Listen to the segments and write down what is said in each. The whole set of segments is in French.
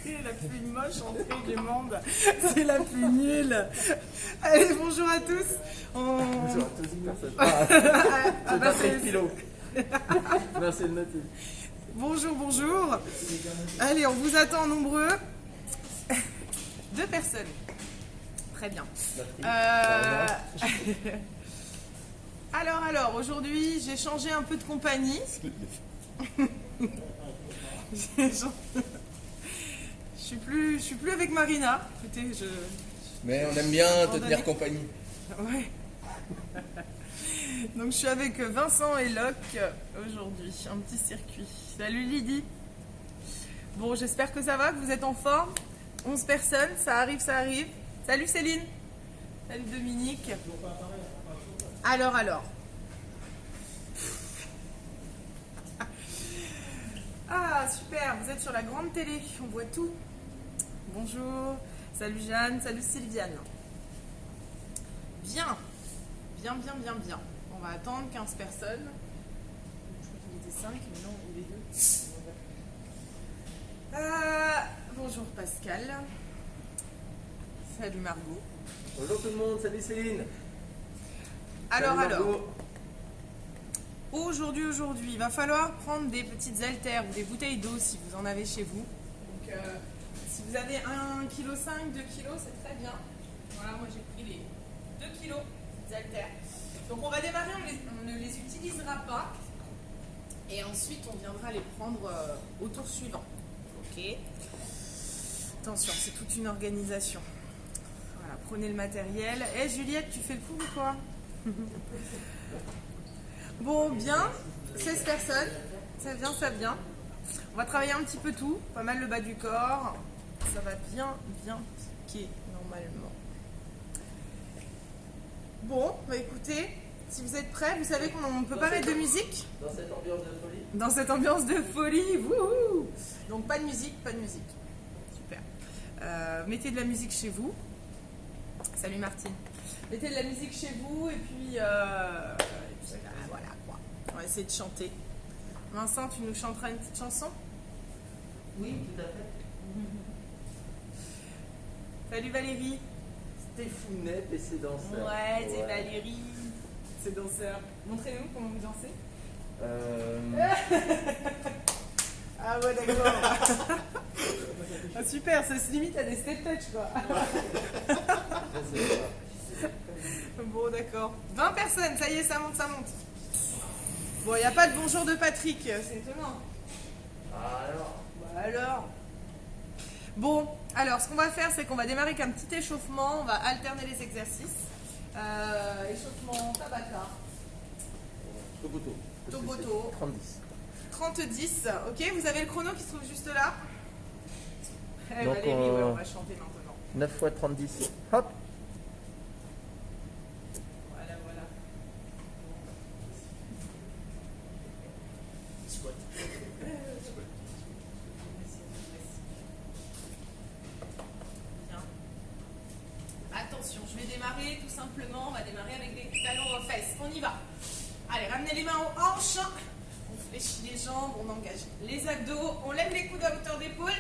C'est la plus moche entrée du monde. C'est la plus nulle. Allez, bonjour à tous. Bonjour à tous, personne. Ah, bah, c'est kilo. Merci de noter. Bonjour, bonjour. Allez, on vous attend nombreux. 2 personnes. Très bien. Alors, aujourd'hui, j'ai changé un peu de compagnie. Je suis plus avec Marina. Écoutez, Mais on aime bien te tenir compagnie. Ouais. Donc je suis avec Vincent et Locke aujourd'hui, un petit circuit. Salut Lydie. Bon, j'espère que ça va, que vous êtes en forme. 11 personnes, ça arrive, ça arrive. Salut Céline. Salut Dominique. Alors. Ah, super, vous êtes sur la grande télé, on voit tout. Bonjour, salut Jeanne, salut Sylviane. Bien. On va attendre 15 personnes. Je crois qu'il était 5, mais non, il est 2. Bonjour Pascal. Salut Margot. Bonjour tout le monde, salut Céline. Alors. Margot. Aujourd'hui, il va falloir prendre des petites haltères ou des bouteilles d'eau si vous en avez chez vous. Donc, si vous avez 1,5 kg, 2 kg, c'est très bien. Voilà, moi j'ai pris les 2 kg des haltères. Donc, on va démarrer, on ne les utilisera pas. Et ensuite, on viendra les prendre au tour suivant. Ok. Attention, c'est toute une organisation. Voilà, prenez le matériel. Juliette, tu fais le coup ou quoi? Bon, bien, 16 personnes, ça vient. On va travailler un petit peu tout, pas mal le bas du corps. Ça va bien piquer normalement. Bon, bah écoutez, si vous êtes prêts, vous savez qu'on ne peut pas mettre de musique. Dans cette ambiance de folie. Dans cette ambiance de folie, wouhou. Donc pas de musique. Super. Mettez de la musique chez vous. Salut Martine. Mettez de la musique chez vous et puis voilà quoi. On va essayer de chanter. Vincent, tu nous chanteras une petite chanson? Oui, tout à fait. Salut Valérie. Stéphonette et ses danseurs. Ouais, c'est Valérie. C'est danseur. Montrez-nous comment vous dansez. Ah ouais, d'accord. Ah, super, ça se limite à des step touch quoi. Bon, d'accord. 20 personnes, ça y est, ça monte. Bon, il n'y a pas de bonjour de Patrick, c'est étonnant. Alors. Bon, alors, ce qu'on va faire, c'est qu'on va démarrer avec un petit échauffement. On va alterner les exercices. Échauffement Tabata. Toboto. 30-10. Ok, vous avez le chrono qui se trouve juste là. Donc, Valérie, ouais, on va chanter maintenant. 9 x 30-10. Hop. Voilà. Bien. Attention, je vais démarrer tout simplement. On va démarrer avec des talons aux fesses. On y va. Allez, ramenez les mains aux hanches. On fléchit les jambes, on engage les abdos. On lève les coudes à hauteur d'épaule.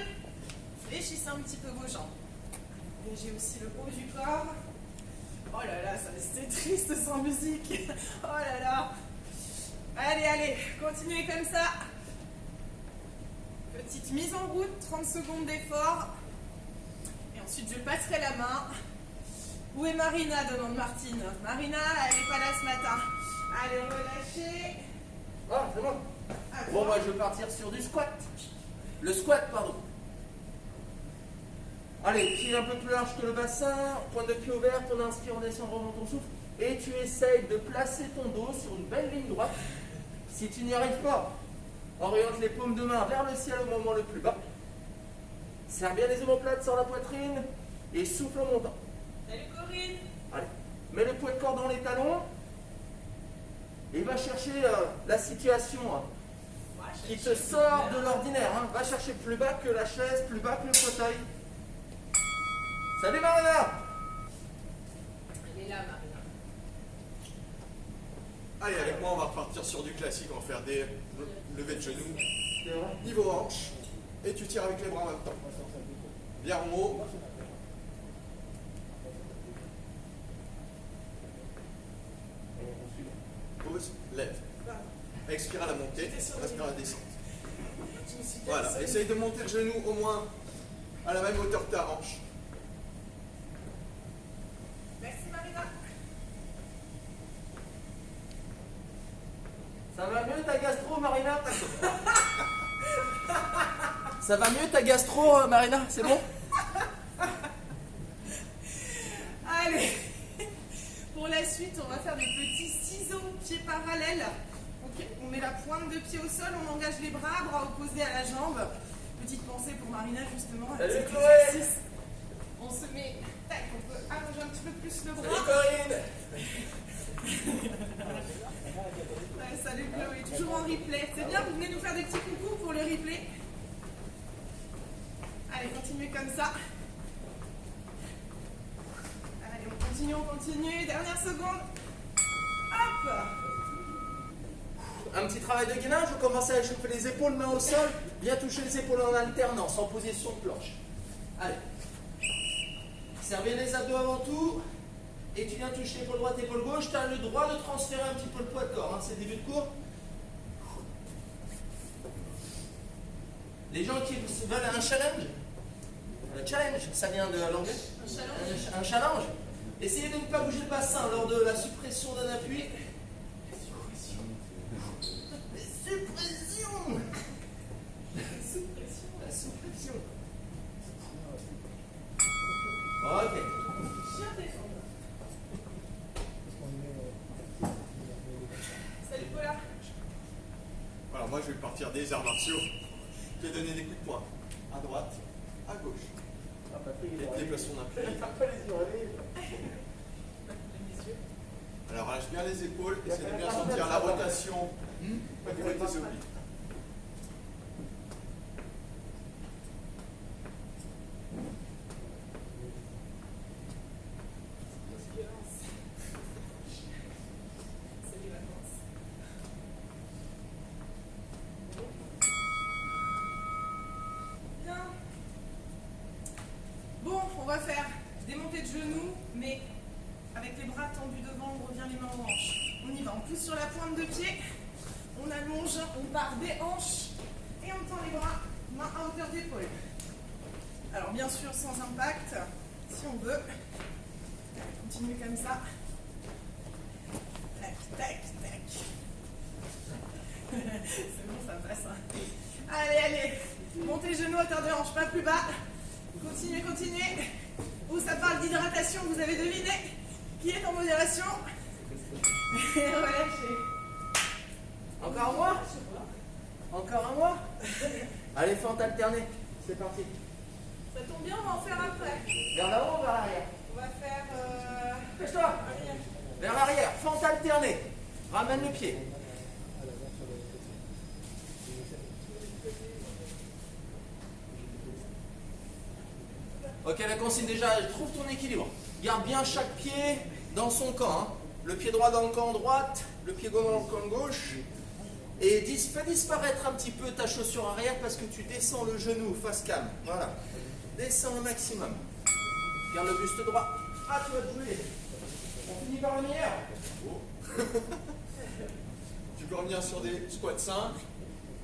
Fléchissez un petit peu vos jambes. Engagez aussi le haut du corps. Oh là là, c'est triste sans musique. Oh là là. Allez, continuez comme ça. Petite mise en route, 30 secondes d'effort. Et ensuite, je passerai la main. Où est Marina, demande Martine. Marina, elle n'est pas là ce matin. Allez, relâchez. Ah, c'est bon. Bon, moi je vais partir sur du squat. Le squat, pardon. Allez, pied un peu plus large que le bassin, pointe de pied ouverte, on inspire, on descend, on remonte, on souffle. Et tu essayes de placer ton dos sur une belle ligne droite. Si tu n'y arrives pas, oriente les paumes de main vers le ciel au moment le plus bas. Serre bien les omoplates sur la poitrine et souffle en montant. Salut Corinne. Allez, mets le poids de corps dans les talons et va chercher la situation qui te sort de l'ordinaire. Va chercher plus bas que la chaise, plus bas que le fauteuil. Salut Marina. Elle est là, Marina. Allez, avec moi, on va repartir sur du classique. On va faire des levées de genoux. C'est vrai. Niveau hanche. et tu tires avec les bras en même temps. Bien en haut. Pose, lève. Expire à la montée, respire à la descente. Voilà, essaye de monter le genou au moins à la même hauteur que ta hanche. Merci Marina. Ça va mieux ta gastro, Marina? Ça va mieux ta gastro, Marina? C'est bon? Allez, pour la suite, on va faire des petits ciseaux pieds parallèles. Ok, on met la pointe de pied au sol, on engage les bras, bras opposés à la jambe. Petite pensée pour Marina justement. Un Salut, petit Chloé. exercice. On se met, tac, on peut allonger un petit peu plus le Salut, bras. Corinne. Ouais, salut Chloé, toujours en replay. C'est bien, vous venez nous faire des petits coucous pour le replay. Allez, continuez comme ça. Allez, on continue. Dernière seconde. Hop. Un petit travail de gainage, vous commencez à échauffer les épaules, main au sol, bien toucher les épaules en alternance, en position de planche. Allez. Servez les abdos avant tout, et tu viens toucher épaule droite, épaule gauche, tu as le droit de transférer un petit peu le poids de corps, hein, c'est le début de cours. Les gens qui veulent un challenge, ça vient de l'anglais. Un challenge. Essayez de ne pas bouger le bassin lors de la suppression d'un appui. Suppression. La suppression. Ok. Chien défendre. Salut Paula. Voilà, moi je vais partir des arts martiaux. Je vais donner des coups de poing. À droite, à gauche. Et déplaçons d'un pied. Alors lâche bien les épaules, essaie de bien sentir la rotation au niveau de tes obliques. C'est les vacances. Bien. Bon, on va faire démonter de genoux, mais avec les bras tendus devant, on revient les mains aux hanches. On y va, on pousse sur la pointe de pied, on allonge, on part des hanches et on tend les bras, mains à hauteur d'épaule. Alors bien sûr sans impact, si on veut. Continue comme ça. Tac, tac, tac. C'est bon, ça passe. Hein. Allez, allez. Montez les genoux à hauteur de hanche, pas plus bas. Continuez, continuez. Où ça parle d'hydratation, vous avez deviné qui est en modération. Et relâchez. Encore un mois? Encore un mois? Allez, fente alternée. C'est parti. Ça tombe bien, on va en faire après. Vers l'avant ou vers l'arrière? On va faire... Dépêche-toi. arrière. Vers l'arrière. Fente alternée. Ramène le pied. Ok, la consigne déjà, trouve ton équilibre. Garde bien chaque pied dans son camp. Hein. Le pied droit dans le camp droite, le pied gauche dans le camp gauche. Et fais disparaître un petit peu ta chaussure arrière parce que tu descends le genou face cam. Voilà. Descends au maximum. Garde le buste droit. Ah, tu vas te jouer. On finit par le meilleur. Oh. Tu peux revenir sur des squats simples,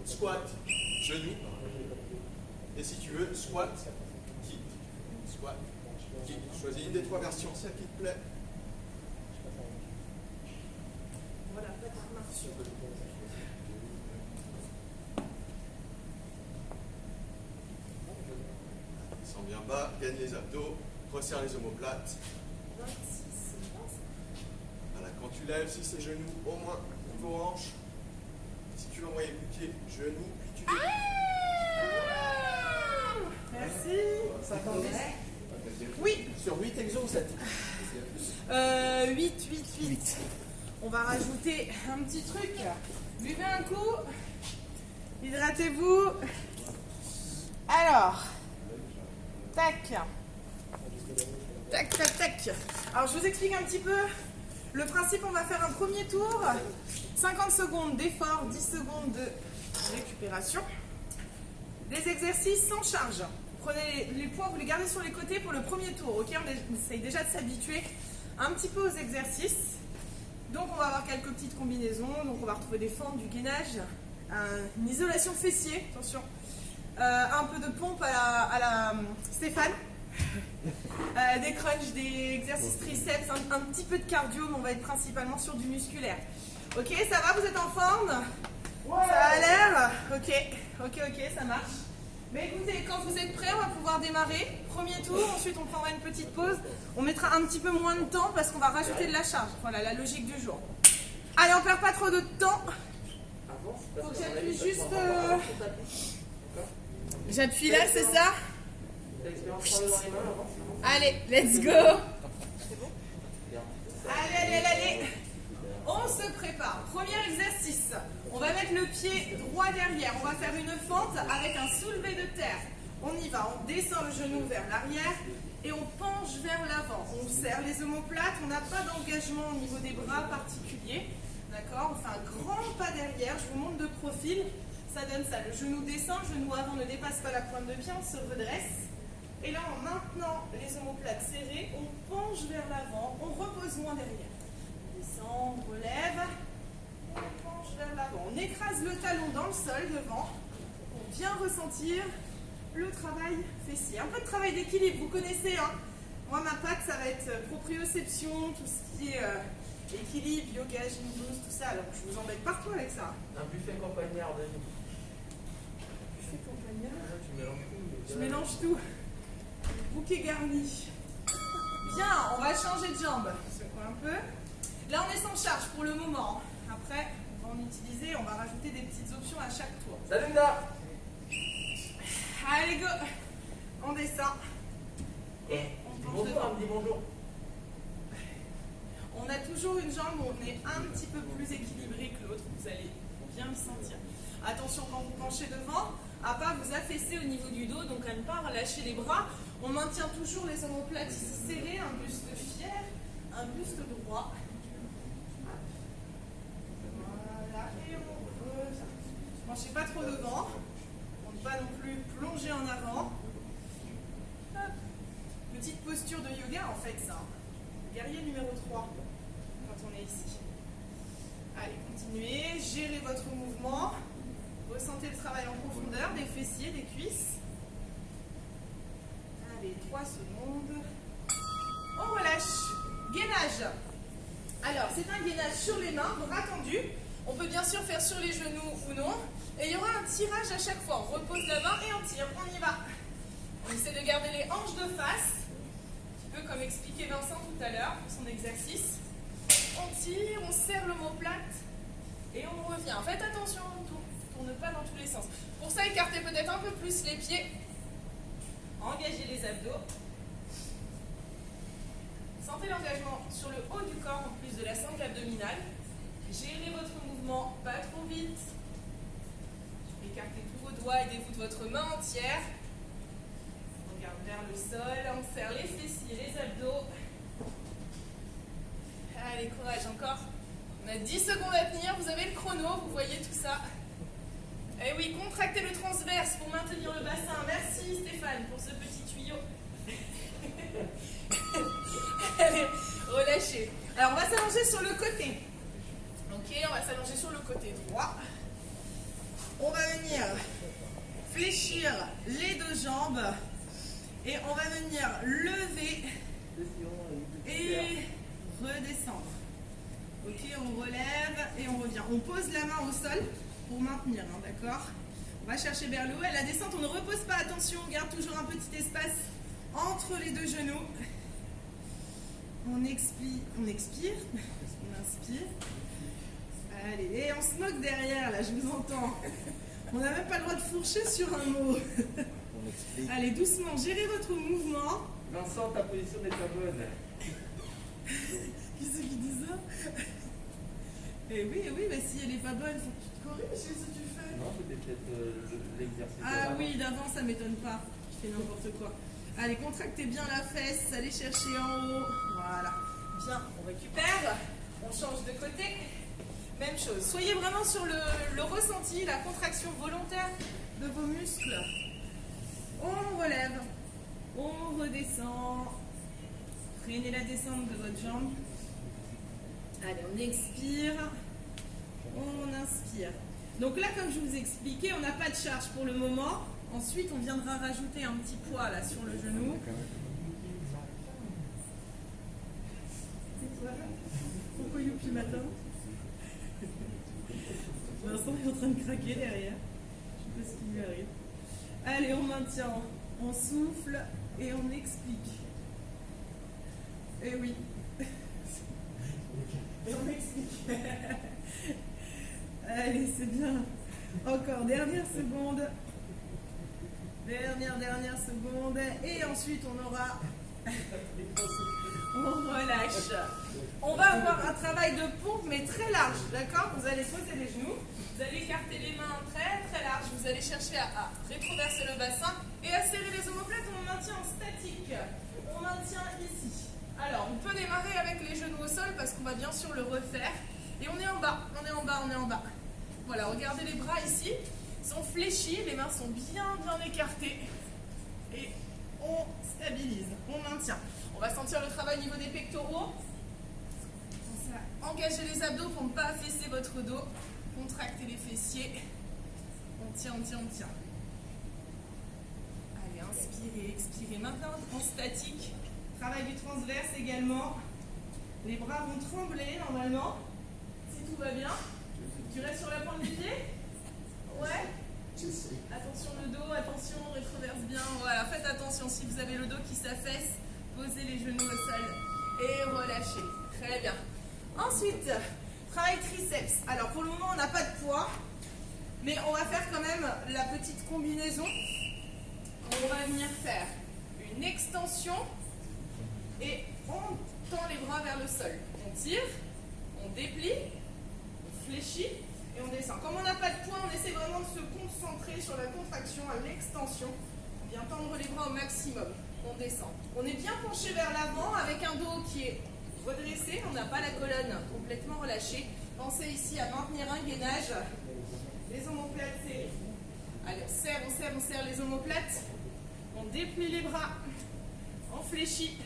squat, genou. Et si tu veux, squat, kick. Squat, kick. Choisis une des trois versions, celle qui te plaît. Voilà, pas d'arts martiaux. Descends bien bas, gagne les abdos, resserre les omoplates. 26, c'est bien ça. Voilà, quand tu lèves, si c'est genoux, au moins niveau hanche. Si tu veux envoyer le pied, genou, puis tu débutes. Merci. 50. Oui. Sur 8 exos ou 7? 8. On va rajouter un petit truc. Buvez un coup. Hydratez-vous. Alors. Tac. Tac, tac, tac. Alors, je vous explique un petit peu le principe. On va faire un premier tour. 50 secondes d'effort, 10 secondes de récupération. Les exercices sans charge. Vous prenez les poids, vous les gardez sur les côtés pour le premier tour. Ok, on essaye déjà de s'habituer un petit peu aux exercices. Donc on va avoir quelques petites combinaisons. Donc on va retrouver des fentes, du gainage, une isolation fessier, attention, un peu de pompe à la Stéphane, des crunchs, des exercices triceps, un petit peu de cardio, mais on va être principalement sur du musculaire. Ok, ça va, vous êtes en forme? Ouais. Ça a l'air? Ok, ça marche. Mais écoutez, quand vous êtes prêts, on va pouvoir démarrer. Premier tour, ensuite on prendra une petite pause. On mettra un petit peu moins de temps parce qu'on va rajouter de la charge. Voilà, la logique du jour. Allez, on perd pas trop de temps. Faut que j'appuie juste... J'appuie là, c'est ça? Allez, let's go. Allez. On se prépare. Premier exercice. On va mettre le pied droit derrière. On va faire une fente avec un soulevé de terre. On y va. On descend le genou vers l'arrière et on penche vers l'avant. On serre les omoplates. On n'a pas d'engagement au niveau des bras particulier. D'accord? On fait un grand pas derrière. Je vous montre de profil. Ça donne ça. Le genou descend. Le genou avant ne dépasse pas la pointe de pied. On se redresse. Et là, en maintenant les omoplates serrées, on penche vers l'avant. On repose moins derrière. On relève, on penche vers l'avant, on écrase le talon dans le sol devant pour bien ressentir le travail fessier. Un peu de travail d'équilibre, vous connaissez, hein. Moi ma patte ça va être proprioception, tout ce qui est équilibre, yoga, gym boost, tout ça. Alors je vous embête partout avec ça. Un buffet campagnard de nuit. Buffet campagnard. Tu mélanges tout. Je mélange tout. Bouquet garni. Bien, on va changer de jambe. Secoue un peu. Là, on est sans charge pour le moment. Après, on va en utiliser, on va rajouter des petites options à chaque tour. Salut Linda. Allez, go. On descend. Et on penche Bonjour, devant. on me dit bonjour. On a toujours une jambe où on est un petit peu plus équilibré que l'autre. Vous allez bien le sentir. Attention quand vous penchez devant, à pas vous affaisser au niveau du dos, donc à ne pas relâcher les bras. On maintient toujours les omoplates ici serrées, un buste fier, un buste droit. Et on creuse. Ne penchez pas trop devant. On ne pas non plus plonger en avant. Hop. Petite posture de yoga en fait ça. Guerrier numéro 3 quand on est ici. Allez, continuez. Gérez votre mouvement. Ressentez le travail en profondeur des fessiers, des cuisses. Allez, 3 secondes. On relâche. Gainage. Alors, c'est un gainage sur les mains, bras tendus. On peut bien sûr faire sur les genoux ou non. Et il y aura un tirage à chaque fois. On repose la main et on tire. On y va. On essaie de garder les hanches de face. Un petit peu comme expliquait Vincent tout à l'heure pour son exercice. On tire, on serre l'omoplate et on revient. Faites attention, on ne tourne pas dans tous les sens. Pour ça, écartez peut-être un peu plus les pieds. Engagez les abdos. Sentez l'engagement sur le haut du corps en plus de la sangle abdominale. Gérez votre mouvement, pas trop vite. Écartez tous vos doigts, aidez-vous de votre main entière. On regarde vers le sol, on serre les fessiers, les abdos. Allez, courage encore. On a 10 secondes à tenir, vous avez le chrono, vous voyez tout ça. Et oui, contractez le transverse pour maintenir le bassin. Merci Stéphane pour ce petit tuyau. Allez, relâchez. Alors on va s'allonger sur le côté. Ok, on va s'allonger sur le côté droit. On va venir fléchir les deux jambes. Et on va venir lever et redescendre. Ok, on relève et on revient. On pose la main au sol pour maintenir, hein, d'accord? On va chercher vers le haut. À la descente, on ne repose pas. Attention, on garde toujours un petit espace entre les deux genoux. On expire, on inspire. Allez, et on se moque derrière, là, je vous entends. On n'a même pas le droit de fourcher sur un mot. Allez, doucement, gérez votre mouvement. Vincent, ta position n'est pas bonne. Qui c'est qui dit ça? Eh oui, mais si elle n'est pas bonne, faut que tu te corriges, qu'est-ce que tu fais? Non, c'était peut-être l'exercice. Ah oui, d'avant, ça m'étonne pas. Je fais n'importe quoi. Allez, contractez bien la fesse, allez chercher en haut. Voilà. Bien, on récupère, on change de côté. Même chose. Soyez vraiment sur le ressenti, la contraction volontaire de vos muscles. On relève, on redescend. Freinez la descente de votre jambe. Allez, on expire, on inspire. Donc là, comme je vous ai expliqué, on n'a pas de charge pour le moment. Ensuite, on viendra rajouter un petit poids là sur le genou. Pourquoi youpi matin? Vincent est en train de craquer derrière. Je sais pas ce qui lui arrive. Allez, on maintient, on souffle et on explique. Eh oui. Et on explique. Allez, c'est bien. Encore, dernière seconde. Dernière seconde. Et ensuite, on aura... On relâche. On va avoir un travail de pompe, mais très large, d'accord? Vous allez poser les genoux, vous allez écarter les mains très très larges, vous allez chercher à rétroverser le bassin et à serrer les omoplates. On maintient en statique. On maintient ici. Alors, on peut démarrer avec les genoux au sol parce qu'on va bien sûr le refaire. Et on est en bas, on est en bas, on est en bas. Voilà, regardez les bras ici. Ils sont fléchis, les mains sont bien écartées. Et on stabilise, on maintient. On va sentir le travail au niveau des pectoraux. Pensez à engager les abdos pour ne pas affaisser votre dos. Contractez les fessiers. On tient, on tient, on tient. Allez, inspirez, expirez. Maintenant, en statique. Travail du transverse également. Les bras vont trembler normalement. Si tout va bien. Tu restes sur la pointe du pied? Ouais. Attention le dos, attention, rétroverse bien. Voilà, faites attention si vous avez le dos qui s'affaisse. Posez les genoux au sol et relâchez. Très bien. Ensuite, travail triceps. Alors pour le moment, on n'a pas de poids, mais on va faire quand même la petite combinaison. On va venir faire une extension et on tend les bras vers le sol. On tire, on déplie, on fléchit et on descend. Comme on n'a pas de poids, on essaie vraiment de se concentrer sur la contraction à l'extension. On vient tendre les bras au maximum. On descend. On est bien penché vers l'avant avec un dos qui est redressé. On n'a pas la colonne complètement relâchée. Pensez ici à maintenir un gainage. Les omoplates serrées. Allez, on serre les omoplates. On déplie les bras. On fléchit.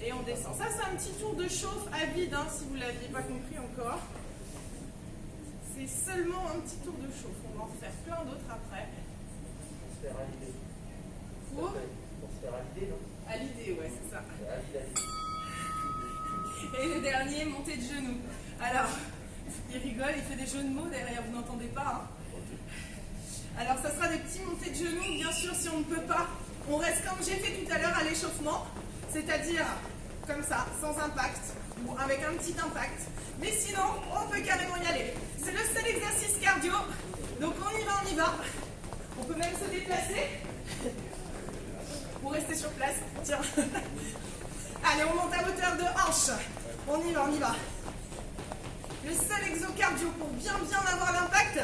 Et on descend. Ça, c'est un petit tour de chauffe à vide, hein, si vous ne l'aviez pas compris encore. C'est seulement un petit tour de chauffe. On va en refaire plein d'autres après. On se fait à l'idée. Pour On se fait à l'idée, non? À l'idée, ouais, c'est ça. À l'idée. Et le dernier, montée de genoux. Alors, il rigole, il fait des jeux de mots derrière, vous n'entendez pas. Hein. Alors, ça sera des petits montées de genoux, bien sûr, si on ne peut pas. On reste comme j'ai fait tout à l'heure à l'échauffement, c'est-à-dire comme ça, sans impact, ou avec un petit impact. Mais sinon, on peut carrément y aller. C'est le seul exercice cardio, donc on y va. On peut même se déplacer, ou rester sur place. Tiens. Allez, on monte à hauteur de hanche. On y va. Le seul exocardio pour bien avoir l'impact.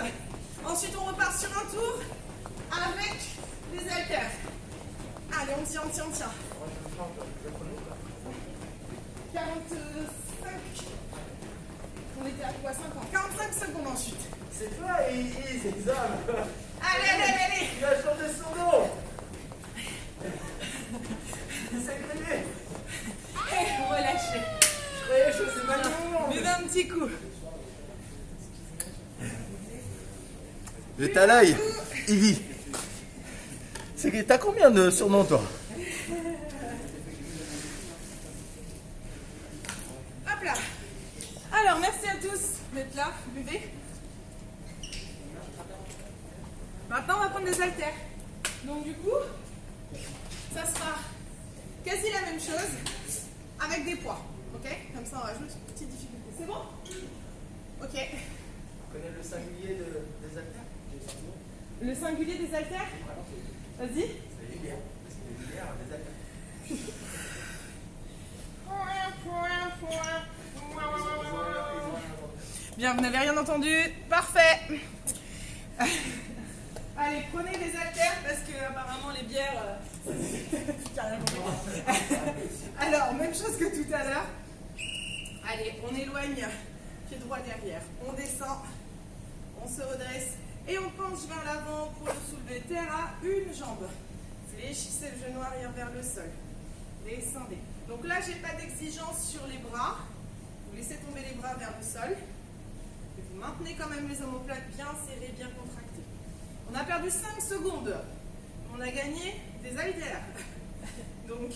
Ensuite, on repart sur un tour avec les haltères. Allez, on tient. 45. On était à quoi? 50. 45 secondes ensuite. C'est toi, Elise, c'est ça. Allez. Il a changé son dos. Il s'est grillé. Et relâchez. Je croyais que je faisais mal au monde. Buvez un petit coup. Le talaï, Ivy. T'as combien de surnoms, toi? Hop là. Alors, merci à tous d'être là. Buvez. Maintenant, on va prendre des haltères. Donc, du coup, ça sera quasi la même chose avec des poids. Ok? Comme ça, on rajoute une petite difficulté. C'est bon? Ok. Tu connais le singulier des haltères? Le singulier des haltères? Vas-y. C'est l'hiver. C'est l'hiver des haltères. Bien, vous n'avez rien entendu. Parfait. Allez, prenez des haltères parce que apparemment les bières. Alors, même chose que tout à l'heure. Allez, on éloigne pied droit derrière. On descend, on se redresse et on penche vers l'avant pour le soulever terre à une jambe. Fléchissez le genou arrière vers le sol. Descendez. Donc là, j'ai pas d'exigence sur les bras. Vous laissez tomber les bras vers le sol. Et vous maintenez quand même les omoplates bien serrés, bien contractés. On a perdu 5 secondes. On a gagné des haltères. Donc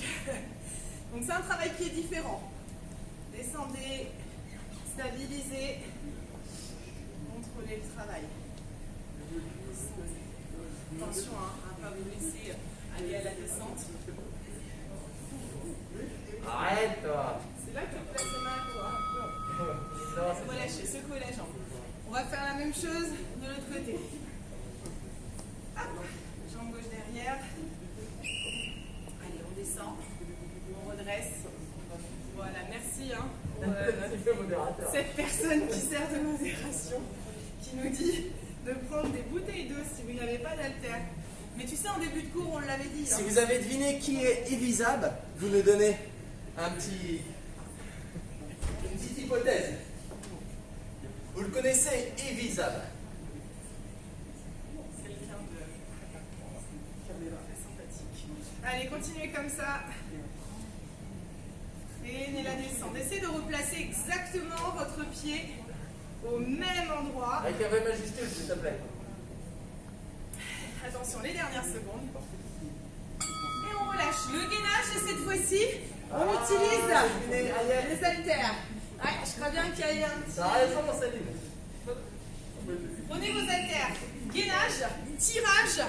c'est un travail qui est différent. Descendez, stabilisez, contrôlez le travail. Attention à ne pas vous laisser aller à la descente. Arrête, toi. C'est là que tu places mal, toi. Relâchez, secouez la jambe. On va faire la même chose de l'autre côté. Hop, jambe gauche derrière. Allez, on descend. On redresse. Voilà, merci pour cette personne qui sert de modération, qui nous dit de prendre des bouteilles d'eau si vous n'avez pas d'haltère. Mais tu sais, en début de cours, on l'avait dit. Si vous avez deviné qui est Evisab, vous nous donnez une petite hypothèse. Vous le connaissez, Evisab? Quelqu'un de très sympathique. Allez, continuez comme ça. Freinez la descente. Essayez de replacer exactement votre pied au même endroit. Avec un vrai majuscule, s'il te plaît. Attention, les dernières secondes. Et on relâche. Le gainage, et cette fois-ci, on utilise les haltères. Ouais, je crois bien qu'il y a eu un petit... Ça a raison, Céline. Prenez vos haltères. Gainage, tirage,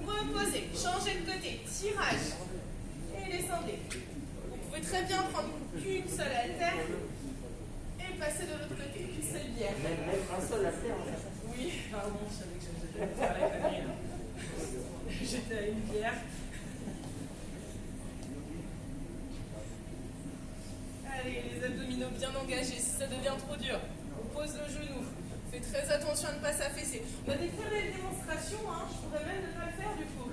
reposez, changez de côté, tirage et descendez. Vous pouvez très bien prendre qu'une seule haltère et passer de l'autre côté, une seule bière. Même un seul haltère. Oui, pardon, je savais que j'allais faire la connerie là. J'étais à une bière. Allez, les abdominaux bien engagés. Si ça devient trop dur, on pose le genou. Faites très attention à ne pas s'affaisser. On a des très belles démonstrations, hein. Je pourrais même ne pas le faire du coup.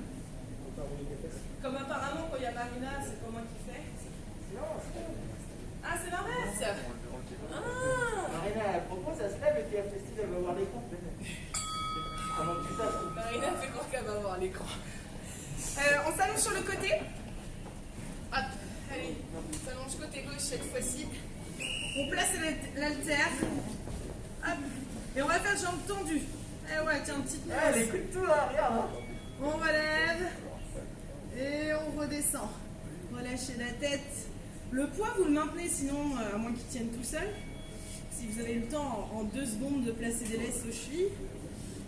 Comme apparemment quand il y a Marina, c'est pas moi qui fais. Ah, c'est l'inverse. Ah. Marina, elle propose, elle se lève et puis elle fait style, elle va voir l'écran. Pendant que tu saches. Marina fait croire qu'elle va voir l'écran. On s'allonge sur le côté. Hop, allez, on s'allonge côté gauche cette fois-ci. On place l'haltère. Hop, et on va faire jambes tendues. Eh ouais, tiens, petite nuance. Elle écoute tout là, regarde. Hein. On relève. Et on redescend. Relâchez la tête. Le poids, vous le maintenez, sinon, à moins qu'il tienne tout seul. Si vous avez le temps, en 2 secondes, de placer des laisses aux chevilles.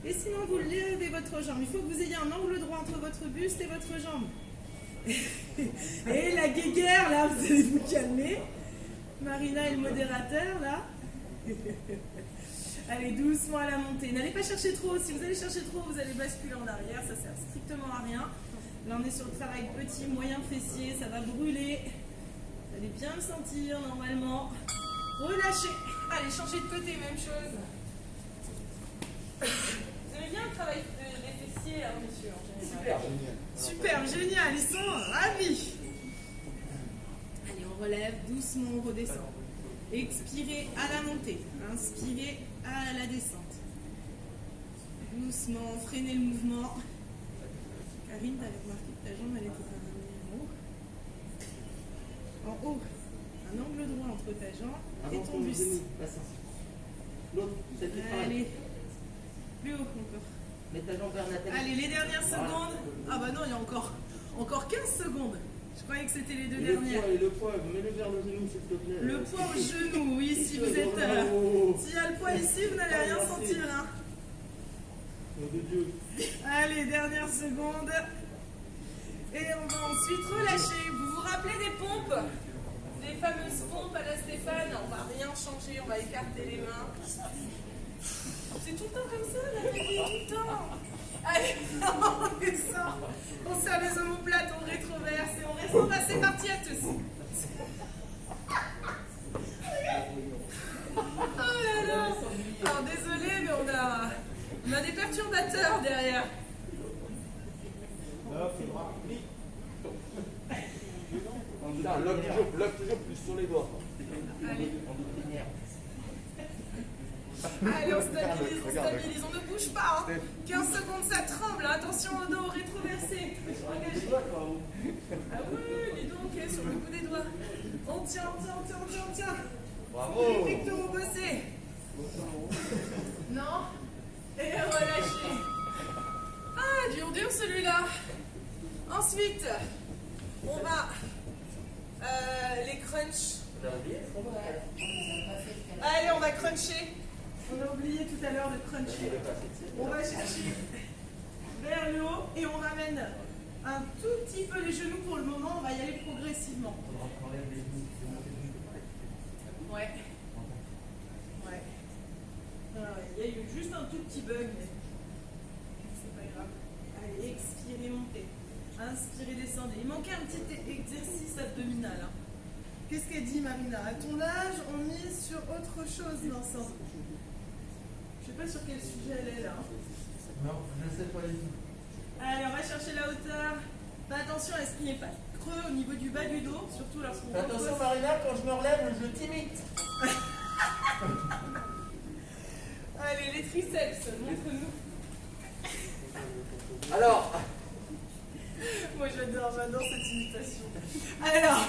Et sinon, vous levez votre jambe. Il faut que vous ayez un angle droit entre votre buste et votre jambe. Et la guéguerre, là, vous allez vous calmer. Marina est le modérateur, là. Allez, doucement à la montée. N'allez pas chercher trop. Si vous allez chercher trop, vous allez basculer en arrière. Ça sert strictement à rien. Là, on est sur le travail petit, moyen fessier. Ça va brûler. Vous allez bien le sentir, normalement. Relâchez. Allez, changez de côté, même chose. Vous aimez bien le travail des fessiers, hein, monsieur, en général. Super. Super, génial. Ils sont ravis. Allez, on relève. Doucement, on redescend. Expirez à la montée. Inspirez à la descente. Doucement, freinez le mouvement. Karine, t'avais remarqué que ta jambe, elle était en haut. En haut. Un angle droit entre ta jambe et ton buste. L'autre, celle qui travaille. Allez. Plus haut encore. Mets ta jambe vers la tête. Allez, les dernières secondes. Ah bah non, il y a encore 15 secondes. Je croyais que c'était les 2 Et dernières. le poids, mets-le vers le genou, s'il te plaît. Le poids au genou, oui, si vous êtes... S'il y a le poids ici, vous n'allez rien sentir. Hein. Allez, dernière seconde. Et on va ensuite relâcher. Vous vous rappelez des pompes? Des fameuses pompes à la Stéphane? On va rien changer, on va écarter les mains. C'est tout le temps comme ça, la vie, tout le temps. Allez, on descend. On serre les omoplates, on rétroverse et on reste en bas. C'est parti à tous. Oh là là. Alors désolé, mais on a des perturbateurs derrière. Putain, lock toujours plus sur les doigts. Allez. Allez, on stabilise, on ne bouge pas. Hein. 15 secondes, ça tremble. Attention au dos rétroversé. Engagé. Ah oui, les dos, ok, sur le bout des doigts. On tient. Bravo. Les pectoraux bossés. Non. Et relâchez. Ah, dur celui-là. Ensuite, on va les crunchs. Allez, on va cruncher. On a oublié tout à l'heure de cruncher. On va chercher vers le haut et on ramène un tout petit peu les genoux pour le moment. On va y aller progressivement. Ouais. Il y a eu juste un tout petit bug, mais c'est pas grave. Allez, expirez, montez. Inspirez, descendez. Il manquait un petit exercice abdominal. Hein. Qu'est-ce qu'elle dit, Marina? À ton âge, on mise sur autre chose l'ensemble. Je ne sais pas sur quel sujet elle est là. Non, je sais pas. Allez, on va chercher la hauteur. Fais attention à ce qu'il n'y ait pas de creux au niveau du bas du dos, surtout lorsqu'on Attention repose. Marina, quand je me relève, je t'imite. Allez, les triceps, montre-nous. Alors, Moi j'adore cette imitation. Alors,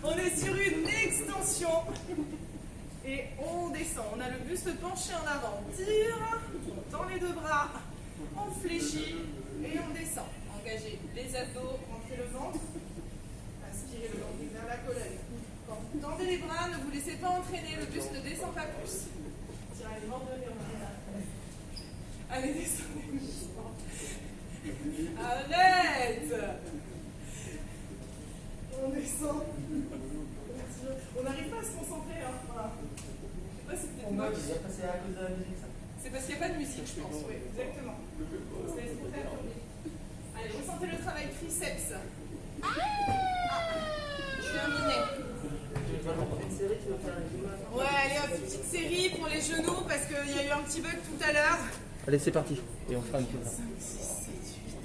on est sur une extension et on descend. On a le buste penché en avant. On tire, on tend les deux bras, on fléchit et on descend. Engagez les abdos, rentrez le ventre, aspirez le ventre vers la colonne. Quand vous tendez les bras, ne vous laissez pas entraîner, le buste ne descend pas plus. Tirez les membres de allez, descendez. Arrête! On descend. On n'arrive pas à se concentrer. Hein. Voilà. Je sais pas si c'était moi. c'est à cause de la musique ça. C'est parce qu'il n'y a pas de musique, je pense. Oui, exactement. C'est très joli. Allez, ressentez le travail triceps. Terminé. Ouais, allez, hop, petite série pour les genoux parce qu'il y a eu un petit bug tout à l'heure. Allez, c'est parti. Et on fera une pause. 5, 6, 7, 8.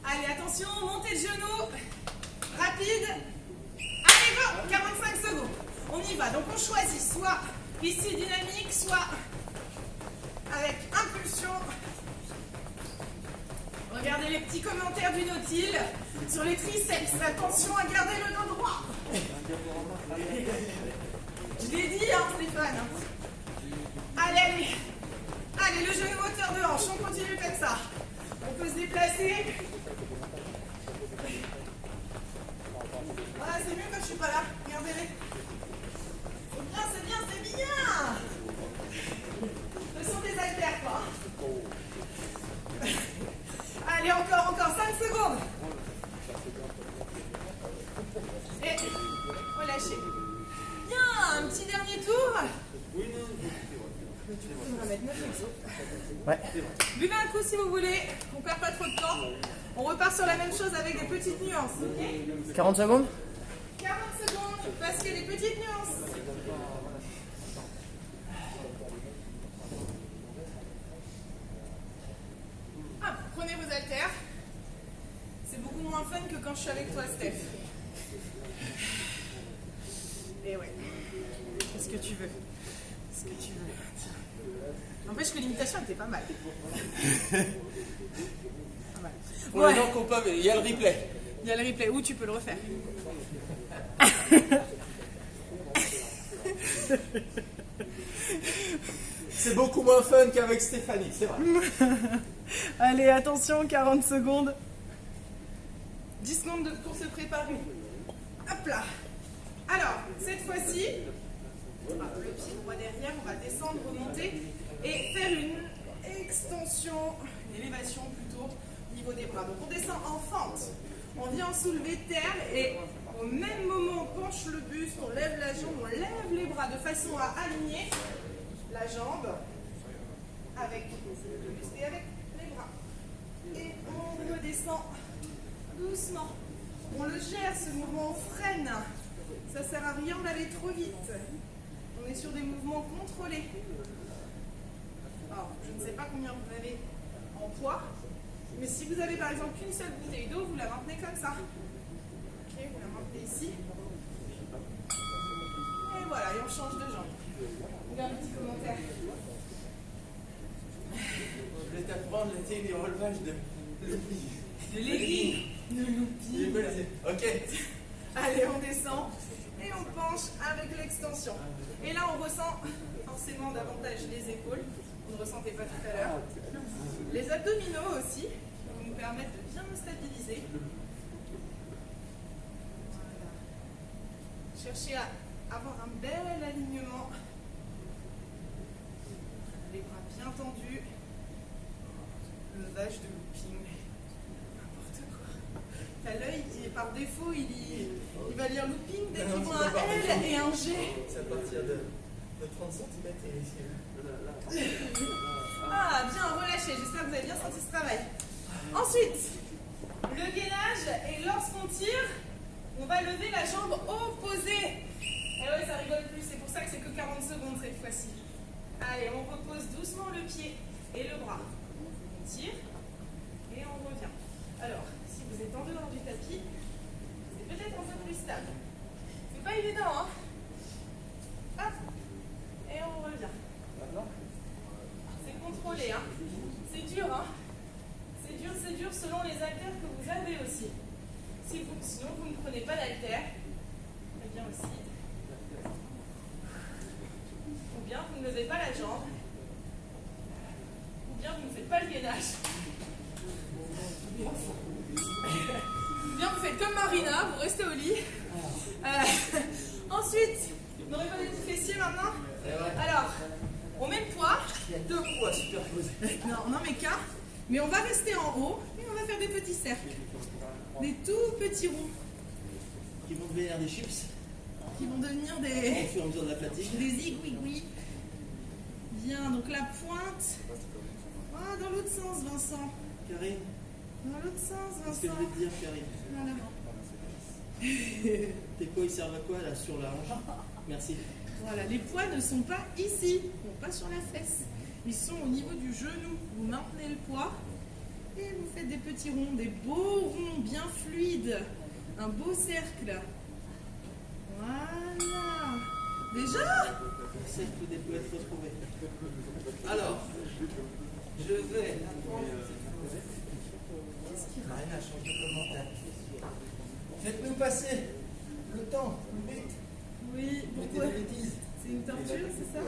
Allez, attention, montez le genou. Rapide. Allez, go. 45 secondes. On y va. Donc, on choisit soit ici dynamique, soit avec impulsion. Regardez les petits commentaires du Nautile sur les triceps. Attention à garder le dos droit. Je l'ai dit, hein, Stéphane. Allez. Allez, le genou hauteur de hanche. On continue comme ça. On peut se déplacer. Voilà, c'est mieux quand je suis pas là. Regardez-les. C'est bien. Ce sont des haltères, quoi. Allez, encore, 5 secondes. Et relâchez. Bien, un petit dernier tour. On va mettre 9 exos. Ouais. Buvez un coup si vous voulez. On perd pas trop de temps. On repart sur la même chose avec des petites nuances, ok? 40 secondes 40 secondes, parce que les petites nuances. Ah, prenez vos haltères. C'est beaucoup moins fun que quand je suis avec toi, Steph. Et ouais. Qu'est-ce que tu veux? N'empêche que l'imitation était pas mal. Pas mal. Pour les gens qui n'ont pas vu, il y a le replay. Il y a le replay où tu peux le refaire. C'est beaucoup moins fun qu'avec Stéphanie, c'est vrai. Allez, attention, 40 secondes. 10 secondes pour se préparer. Hop là. Alors, cette fois-ci, le pied droit derrière, on va descendre, remonter et faire une extension, une élévation plutôt au niveau des bras. Donc on descend en fente, on vient en soulevé terre et au même moment on penche le buste, on lève la jambe, on lève les bras de façon à aligner la jambe avec le buste et avec les bras. Et on redescend doucement. On le gère ce mouvement, on freine. Ça sert à rien d'aller trop vite. On est sur des mouvements contrôlés. Alors, je ne sais pas combien vous avez en poids, mais si vous avez par exemple qu'une seule bouteille d'eau, vous la maintenez comme ça. Ok, vous la maintenez ici. Et voilà, et on change de jambe. Ou un petit commentaire. Je vais t'apprendre les relevages de L'aiguille. Le looping. Ok. Allez, on descend et on penche avec l'extension. Et là, on ressent forcément davantage les épaules. Vous ne ressentez pas tout à l'heure. Les abdominaux aussi, qui vont nous permettre de bien nous stabiliser. Voilà. Cherchez à avoir un bel alignement. Les bras bien tendus. Levage de looping. N'importe quoi. T'as l'œil qui, par défaut, il va lire looping dès qu'il voit un L et un G. C'est à partir de 30 cm et ici. Ah, bien, relâchez. J'espère que vous avez bien senti ce travail. Ensuite, le gainage, et lorsqu'on tire, on va lever la jambe opposée. Et ouais, ça rigole plus, c'est pour ça que c'est que 40 secondes cette fois-ci. Allez, on repose doucement le pied et le bras. On tire et on revient. Alors, si vous êtes en dehors du tapis, c'est peut-être un peu plus stable. C'est pas évident, hein? Hop, et on revient. C'est contrôlé, hein? C'est dur, hein? C'est dur selon les haltères que vous avez aussi. Sinon, vous ne prenez pas d'haltères, eh bien aussi. Ou bien vous ne levez pas la jambe. Ou bien vous ne faites pas le gainage. Ou bien vous faites comme Marina, vous restez au lit. Ensuite, vous n'aurez pas des petits fessiers maintenant? Alors, on met le poids. Il y a deux poids superposés. Non, on en met qu'un. Mais on va rester en haut et on va faire des petits cercles. Des tout petits ronds Qui vont devenir des chips qui vont devenir au des fur et à mesure de la fatigue. igouigouis. Bien, donc la pointe. Ah, dans l'autre sens, Vincent. Karine, Dans l'autre sens, qu'est-ce que je Vincent. vais te dire, Karine? En avant. Tes poids, ils servent à quoi, là, sur la hanche? Merci. Voilà, les poids ne sont pas ici, ils ne sont pas sur la fesse. Ils sont au niveau du genou. Vous maintenez le poids et vous faites des petits ronds, des beaux ronds bien fluides. Un beau cercle. Voilà. Déjà? C'est que tout peut être retrouvé. Alors, je vais apprendre. Qu'est-ce qui Karine a changé de commentaire? Faites-nous passer le temps, vite. Oui, Mettez pourquoi? des bêtises. C'est une torture, c'est ça?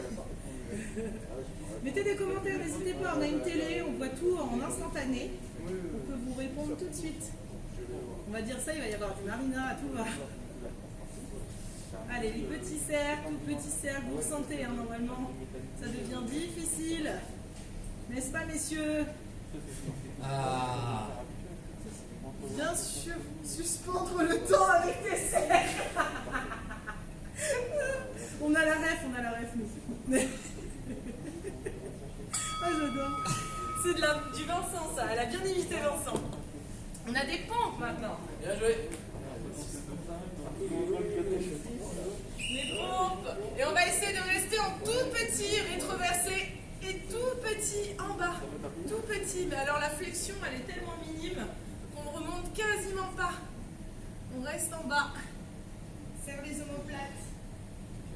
Mettez des commentaires, n'hésitez pas, on a une télé, on voit tout en instantané. On peut vous répondre tout de suite. On va dire ça, il va y avoir du Marina, tout va. Allez, les petits cercles, vous ressentez, hein, normalement, ça devient difficile. N'est-ce pas, messieurs? Ah. Bien sûr, suspendre le temps avec tes cercles. On a la ref, nous. Ah, j'adore. C'est du Vincent, ça. Elle a bien imité Vincent. On a des pompes maintenant. Bien joué. Les pompes. Et on va essayer de rester en tout petit, rétroversé et tout petit en bas. Tout petit. Mais alors la flexion, elle est tellement minime qu'on ne remonte quasiment pas. On reste en bas. Serre les omoplates.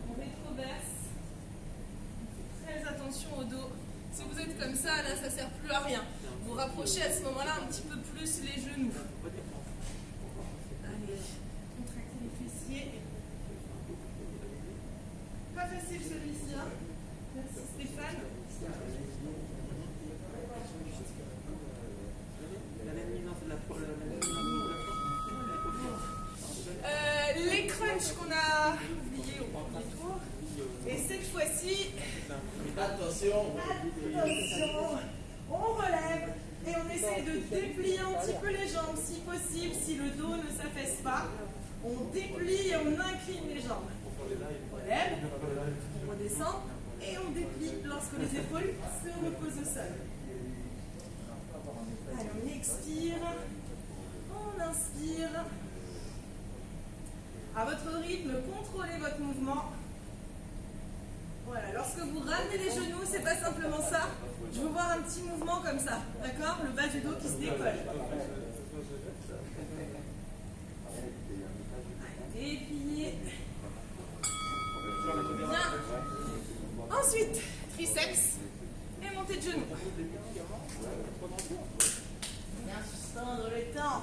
On rétroverse. Très attention au dos. Si vous êtes comme ça, là, ça ne sert plus à rien. Vous rapprochez à ce moment-là un petit peu plus les genoux. Allez, contractez les fessiers. Pas facile celui-ci, hein? Merci Stéphane. Les crunchs qu'on a oubliés au premier tour. Et cette fois-ci, Attention. on relève et on essaye de déplier un petit peu les jambes si possible, si le dos ne s'affaisse pas. On déplie et on incline les jambes. On relève, on redescend et on déplie lorsque les épaules se reposent au sol. Allez, on expire, on inspire. À votre rythme, contrôlez votre mouvement. Voilà, lorsque vous ramenez les genoux, c'est pas simplement ça. Je veux voir un petit mouvement comme ça, d'accord? Le bas du dos qui se décolle. Dépliez. Bien. ciblez bien également. Trop d'ampleur. Bien suspendre le temps.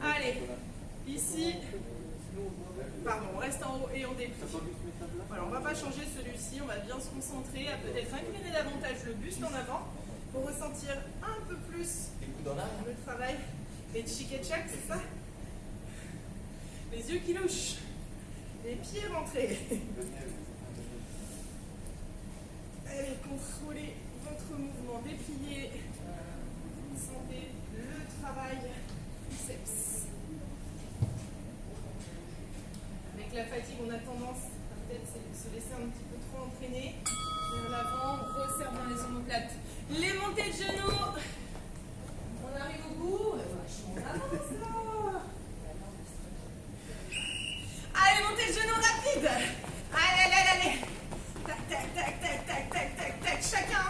Allez, ici. Pardon, on reste en haut et on déplie. Voilà, on ne va pas changer celui-ci, on va bien se concentrer à peut-être incliner davantage le buste en avant pour ressentir un peu plus Les coups dans l'arrière. le travail. Les chick et check, c'est ça? Les yeux qui louchent, les pieds rentrés. Allez, contrôlez votre mouvement, dépliez. Sentez le travail biceps. Avec la fatigue, on a tendance à peut-être se laisser un petit peu trop entraîner. Vers l'avant, on resserre bien les omoplates. Les montées de genoux. On arrive au bout. On avance là. Allez, montée de genoux rapide. Allez, allez, allez. Tac, tac, tac, tac, tac, tac, tac, tac. Chacun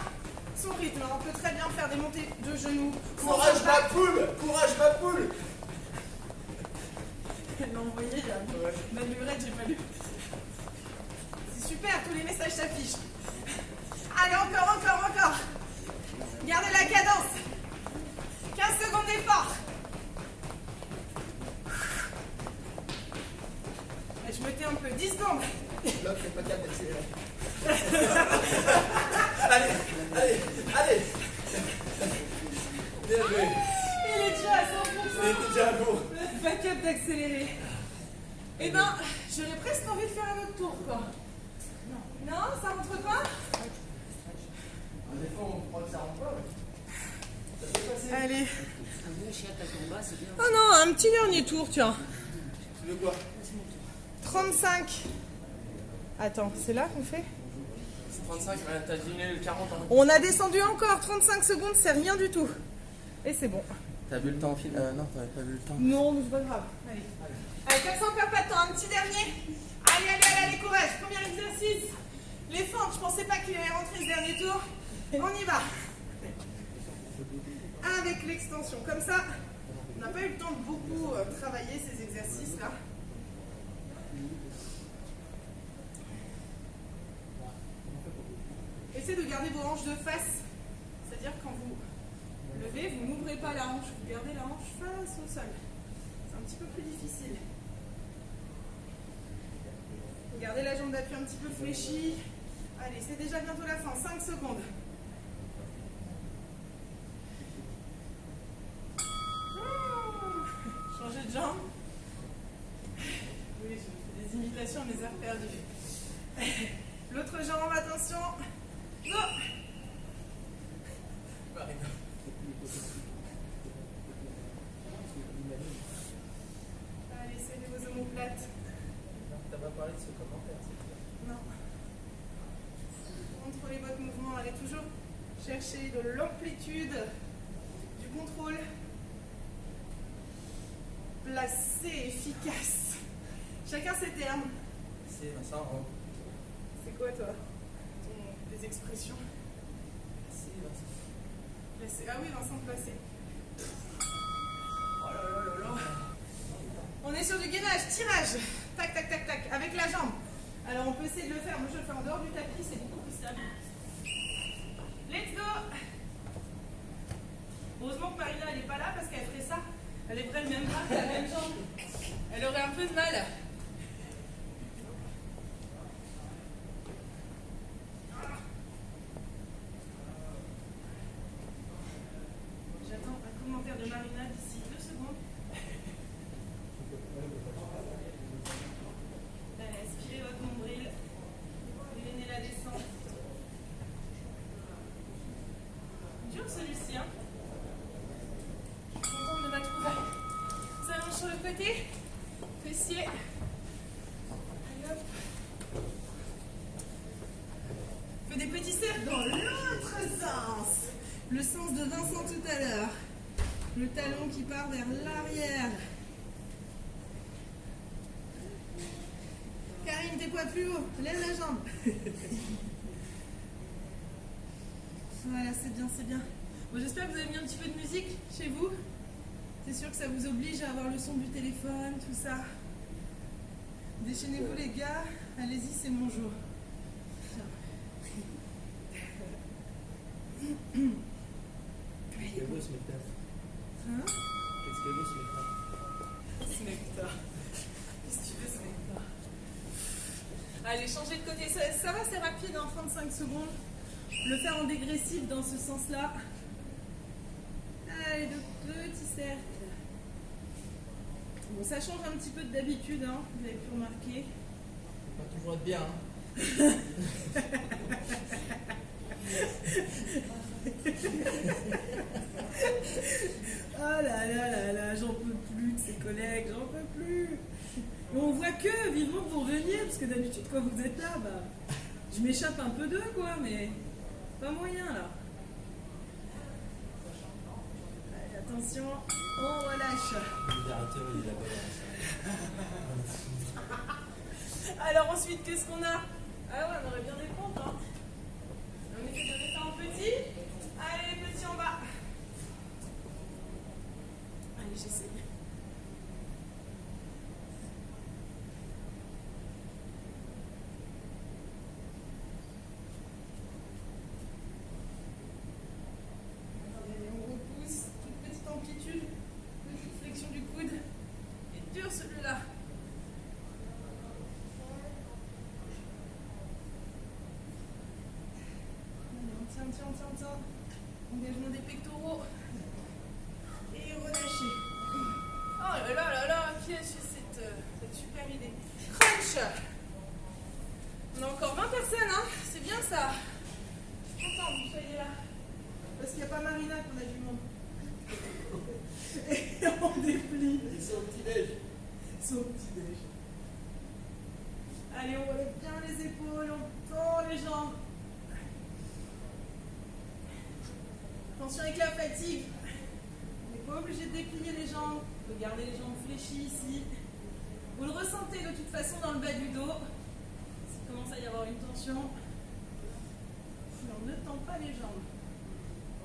son rythme. On peut très bien faire des montées de genoux. Courage ma poule! Courage ma poule! Elle m'a envoyé ma lurette, j'ai pas lu. C'est super, tous les messages s'affichent. Allez, encore, encore, encore. Gardez la cadence. 15 secondes d'effort. Je me tais un peu, 10 secondes. Là, c'est pas capable d'accélérer. Allez, allez, allez. Bien joué. Il est déjà à 100%. Il était déjà à bout. Pas capable d'accélérer. Eh ben, j'aurais presque envie de faire un autre tour, quoi. Non, ça rentre pas? Des fois, on croit que ça rentre pas. Ça peut passer. Allez. Oh non, un petit dernier tour, tiens. Tu veux quoi? 35. Attends, c'est là qu'on fait? 35, t'as diminué le 40 en On a descendu encore 35 secondes, c'est rien du tout. Et c'est bon. T'as vu le temps en fil? Non, t'avais pas vu le temps. Non, mais c'est pas grave. Allez. Allez, comme ça on perd pas de temps. Un petit dernier. Allez, allez, allez, courage. Premier exercice. Les fentes, je pensais pas qu'il allait rentrer ce dernier tour. On y va. Avec l'extension. Comme ça, on n'a pas eu le temps de beaucoup travailler ces exercices-là. Essayez de garder vos hanches de face. C'est-à-dire quand vous levez, vous n'ouvrez pas la hanche, vous gardez la hanche face au sol. C'est un petit peu plus difficile. Gardez la jambe d'appui un petit peu fléchie. Allez, c'est déjà bientôt la fin, 5 secondes. Changez de jambe. Oui, je fais des imitations à mes heures perdues. L'autre jambe, attention. Go! Allez, serrez vos omoplates. T'as pas parlé de ce commentaire, c'est clair. Non. Contrôlez votre mouvement. Allez toujours chercher de l'amplitude, du contrôle. Placé, efficace. Chacun ses termes. C'est Vincent. C'est quoi toi? Des expressions. C'est Vincent. Placé. Ah oui, Vincent placé. Oh là là là là. On est sur du gainage, tirage. Tac, tac, tac, tac, avec la jambe. Alors on peut essayer de le faire. Moi je le fais en dehors du tapis, c'est beaucoup plus stable. Let's go. Heureusement que Marina elle n'est pas là parce qu'elle ferait ça. Elle lèverait le même bras, la même jambe. Elle aurait un peu de mal. J'attends un commentaire de Marina d'ici 2 secondes. Allez, aspirez votre nombril. Élénez la descente. Dur celui-ci, hein. Je suis contente de ma trouvaille. Ça allonge sur le côté. Fessier. Allez hop. Fais des petits cercles dans l'autre sens. Le sens de Vincent tout à l'heure. Le talon qui part vers l'arrière. Karine, tes poids plus haut. Lève la jambe. Voilà, c'est bien, c'est bien. Bon, j'espère que vous avez mis un petit peu de musique chez vous. C'est sûr que ça vous oblige à avoir le son du téléphone, tout ça. Déchaînez-vous les gars. Allez-y, c'est mon jour. Qu'est-ce que veut ce mec-là? Hein? Qu'est-ce que veut ce mec-là? Ce mec-là. Qu'est-ce que tu veux, ce mec-là? Allez, changer de côté. Ça va, c'est rapide, en 35 secondes. Le faire en dégressif dans ce sens-là. Allez, de petits cercles. Bon, ça change un petit peu d'habitude, hein, vous avez pu remarquer. Pas toujours être bien, hein. Oh là là là là, j'en peux plus de ces collègues, j'en peux plus. Mais on voit que, vivement que vous reveniez, parce que d'habitude quand vous êtes là, bah, je m'échappe un peu d'eux, quoi, mais pas moyen là. Allez, attention, on relâche. Libérateur, il est là-bas. Alors ensuite, qu'est-ce qu'on a? Ah ouais, on aurait bien des pompes, hein. On essaie de mettre ça en petit. Allez, petit en bas. Allez, j'essaye. Allez, on repousse. Toute petite amplitude. Petite flexion du coude. Et dur celui-là. Tiens. Engagement des pectoraux. Et relâchez. Oh là là, qui a eu cette super idée? Crunch. On a encore 20 personnes, hein. C'est bien ça. Je suis contente que vous soyez là. Parce qu'il n'y a pas Marina qu'on a du monde. Et on déplie. Ils sont au petit-déj. Ils sont au petit-déj. Allez, on relève bien les épaules, on tend les jambes. Attention avec la fatigue. On n'est pas obligé de déplier les jambes. On peut garder les jambes fléchies ici. Vous le ressentez de toute façon dans le bas du dos. S'il commence à y avoir une tension. On ne tend pas les jambes.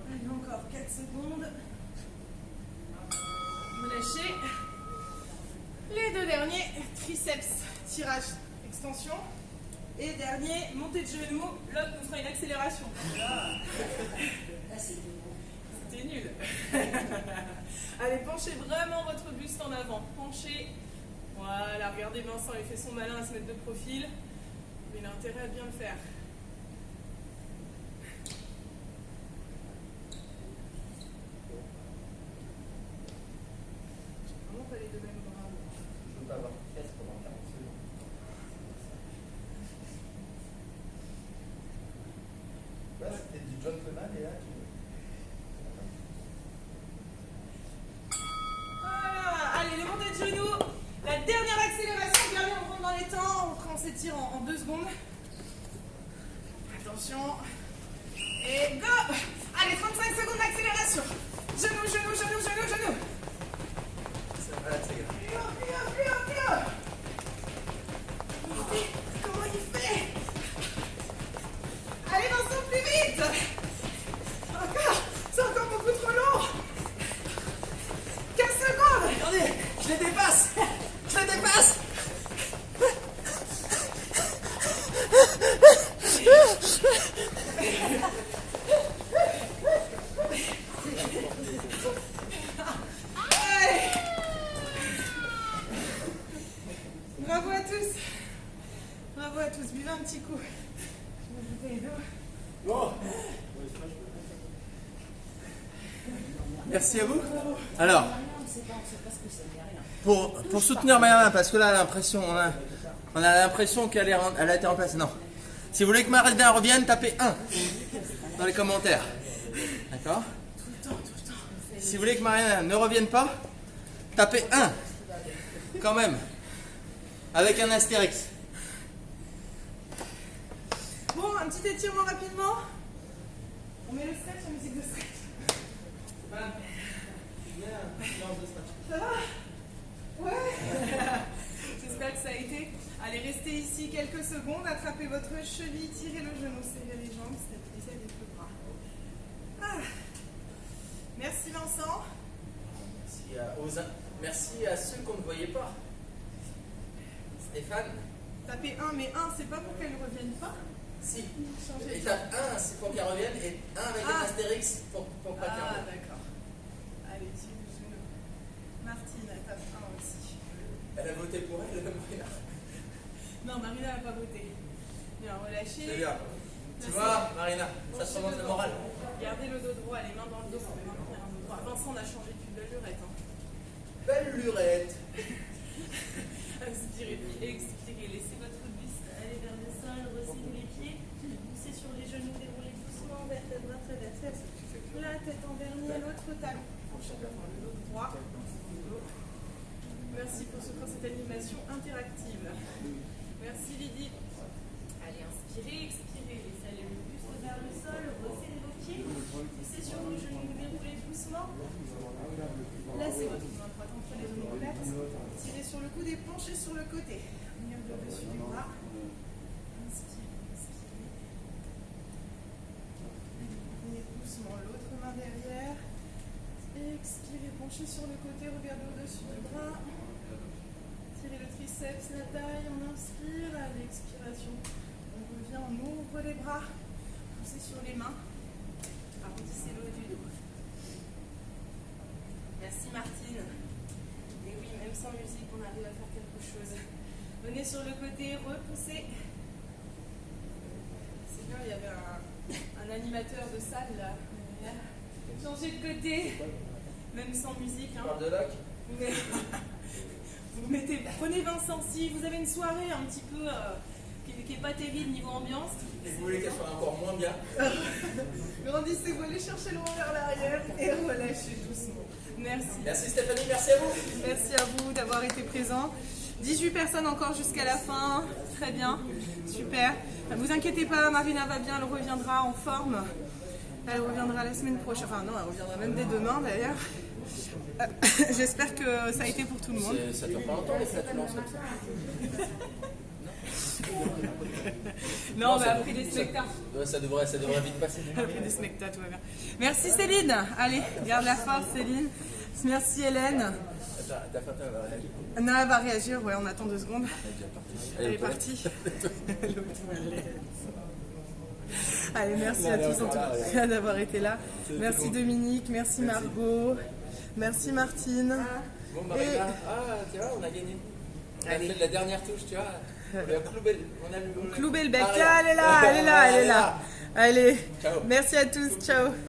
Allez, encore 4 secondes. Relâchez. Les deux derniers, triceps, tirage, extension. Et dernier, montée de genoux. L'autre nous fera une accélération. C'était nul. Allez, penchez vraiment votre buste en avant. Penchez. Voilà, regardez Vincent, il fait son malin à se mettre de profil. Mais il a intérêt à bien le faire. Vraiment pas les deux mêmes bras. Je veux pas avoir de pièce pendant 40 secondes. Là, c'était du gentleman et là, tu... Voilà, allez, les montées de genoux. La dernière accélération, regardez, on rentre dans les temps. On s'étire en 2 secondes. Attention. Et go. Allez, 35 secondes d'accélération. Genoux. Ça va, c'est grave. Plus haut. Comment il fait? Allez, Vincent, plus vite. Encore. C'est encore beaucoup trop long. 15 secondes. Regardez, je les dépasse. Allez. Bravo à tous. Buvez un petit coup. Une bouteille d'eau. Bon. Merci à vous. Alors, pour soutenir Mariana, parce que là, on a l'impression qu'elle a été remplacée. Non. Si vous voulez que Mariana revienne, tapez 1 dans les commentaires. D'accord? Tout le temps. Si vous voulez que Mariana ne revienne pas, tapez 1 quand même. Avec un astérix. Bon, un petit étirement rapidement. On met le stretch, la musique de stretch. Ça va? Ouais. J'espère que ça a été. Allez, restez ici quelques secondes, attrapez votre cheville, tirez le genou, serrez les jambes, stabilisez avec le bras. Ah. Merci Vincent. Merci à ceux qu'on ne voyait pas. Stéphane. Tapez 1, mais 1, c'est pas pour qu'elle ne revienne pas. Si. Changer. Étape 1, c'est pour qu'elle revienne, et 1 avec un astérix pour pas qu'elle Ah, revienne. d'accord. Allez, Gilles Junot. Martine, étape 1 aussi. Elle a voté pour elle, Marina. Non, Marina n'a pas voté. Bien, relâchez. C'est bien. Tu Merci. vois, Marina, ça se remonte le moral. Gardez le dos droit, les mains dans le dos pour maintenir un dos droit. Vincent, on a changé depuis belle lurette. Hein. Belle lurette. Inspirez, puis expirez. Laissez votre buste aller vers le sol, resserrez les pieds, poussez sur les genoux, déroulez doucement, vertèbre après vertèbre. La tête en dernier, l'autre talon. Prochain devant le dos droit. Merci pour cette animation interactive. Merci Lydie. Allez, inspirez, expirez. Laissez aller le buste vers le sol, resserrez vos pieds, poussez sur vos genoux, déroulez doucement. Placez votre main droite entre les omoplates, tirez sur le coude et penchez sur le côté. Regardez au-dessus du bras. Inspirez, inspirez. Prenez doucement l'autre main derrière. Expirez, penchez sur le côté, regardez au-dessus du bras. Tirez le triceps, la taille, on inspire. À l'expiration, on revient, on ouvre les bras. Poussez sur les mains. Arrondissez le haut du dos. Merci Martine. Et oui, même sans musique, on arrive à faire quelque chose. Venez sur le côté, repoussez. C'est bien, il y avait un animateur de salle là. Changez de côté, même sans musique. Hein. Parle de lac. Vous mettez, prenez Vincent, si vous avez une soirée un petit peu qui n'est pas terrible niveau ambiance. Et vous voulez qu'elle soit encore moins bien. Grandissez, vous allez chercher le vers l'arrière et relâchez doucement. Merci. Merci Stéphanie, merci à vous. Merci à vous d'avoir été présents. 18 personnes encore jusqu'à la fin. Très bien. Super. Ne vous inquiétez pas, Marina va bien, elle reviendra en forme. Elle reviendra la semaine prochaine. Enfin non, elle reviendra même dès demain d'ailleurs. J'espère que ça a été pour tout le monde. Ça dure pas longtemps les flatulences comme ça. Non, mais après des spectacles. Ouais, ça devrait vite passer. Après des spectacles, tout va bien. Merci Céline. Allez, garde la force Céline. Merci Hélène. Ta femme va réagir. Non, elle va réagir, ouais, on attend 2 secondes. Elle est partie. Allez, merci à tous en tout cas d'avoir été là. Merci Dominique, merci Margot, merci Martine. Bon, Marina, tu vois, on a gagné. On a fait la dernière touche, tu vois. On a cloubé Cloubé le bec. Ah, elle est là. Allez, Ciao. merci à tous, ciao.